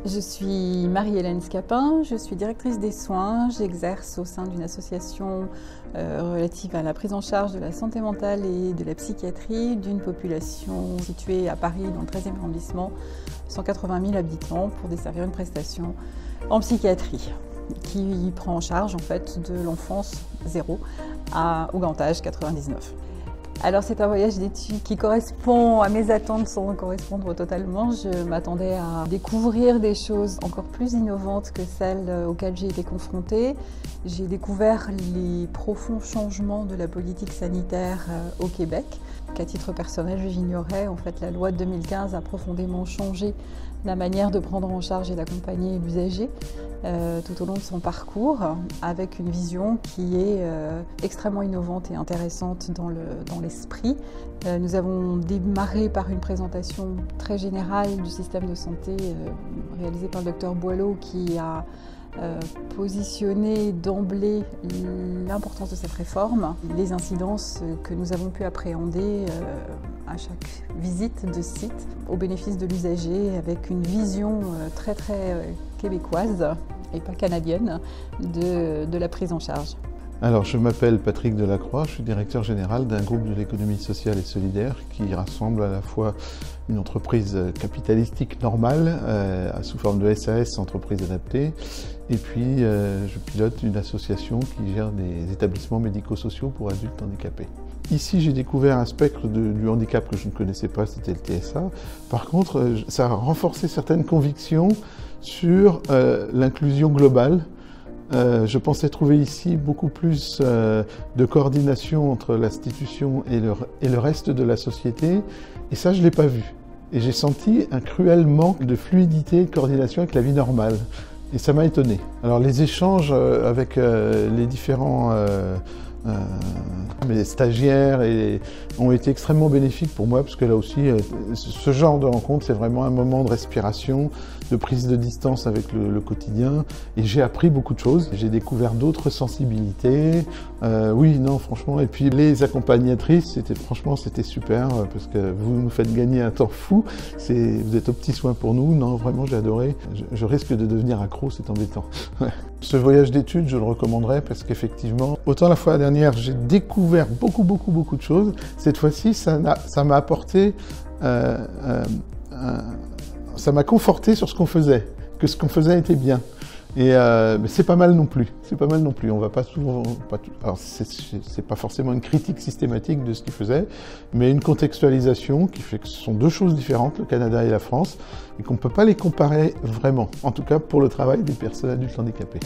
Je suis Marie-Hélène Scapin, je suis directrice des soins. J'exerce au sein d'une association relative à la prise en charge de la santé mentale et de la psychiatrie d'une population située à Paris dans le 13e arrondissement, 180 000 habitants, pour desservir une prestation en psychiatrie qui prend en charge en fait de l'enfance 0 au grand âge 99. Alors c'est un voyage d'études qui correspond à mes attentes sans correspondre totalement. Je m'attendais à découvrir des choses encore plus innovantes que celles auxquelles j'ai été confrontée. J'ai découvert les profonds changements de la politique sanitaire au Québec, qu'à titre personnel j'ignorais. En fait, la loi de 2015 a profondément changé la manière de prendre en charge et d'accompagner l'usager tout au long de son parcours, avec une vision qui est extrêmement innovante et intéressante dans l'esprit. Nous avons démarré par une présentation très générale du système de santé réalisée par le Dr Boileau, qui a positionné d'emblée l'importance de cette réforme, les incidences que nous avons pu appréhender à chaque visite de site au bénéfice de l'usager, avec une vision très québécoise et pas canadienne de la prise en charge. Alors, je m'appelle Patrick Delacroix, je suis directeur général d'un groupe de l'économie sociale et solidaire qui rassemble à la fois une entreprise capitalistique normale, sous forme de SAS, entreprise adaptée, et puis je pilote une association qui gère des établissements médico-sociaux pour adultes handicapés. Ici, j'ai découvert un spectre du handicap que je ne connaissais pas, c'était le TSA. Par contre, ça a renforcé certaines convictions sur l'inclusion globale. Je pensais trouver ici beaucoup plus de coordination entre l'institution et le reste de la société, et ça je ne l'ai pas vu. Et j'ai senti un cruel manque de fluidité et de coordination avec la vie normale. Et ça m'a étonné. Alors les échanges avec les différents mes stagiaires ont été extrêmement bénéfiques pour moi, parce que là aussi, ce genre de rencontre, c'est vraiment un moment de respiration, de prise de distance avec le quotidien, et j'ai appris beaucoup de choses. J'ai découvert d'autres sensibilités. Oui, non, franchement, et puis les accompagnatrices, franchement, c'était super, parce que vous nous faites gagner un temps fou. Vous êtes aux petits soins pour nous. Non, vraiment, j'ai adoré. Je risque de devenir accro, c'est embêtant. Ce voyage d'études, je le recommanderais, parce qu'effectivement, autant la fois dernière, j'ai découvert beaucoup de choses. Cette fois-ci, ça m'a apporté, ça m'a conforté sur ce qu'on faisait, que ce qu'on faisait était bien. Et mais c'est pas mal non plus. C'est pas mal non plus. On va pas souvent. Alors c'est pas forcément une critique systématique de ce qu'ils faisaient, mais une contextualisation qui fait que ce sont deux choses différentes, le Canada et la France, et qu'on peut pas les comparer vraiment. En tout cas pour le travail des personnes adultes handicapées.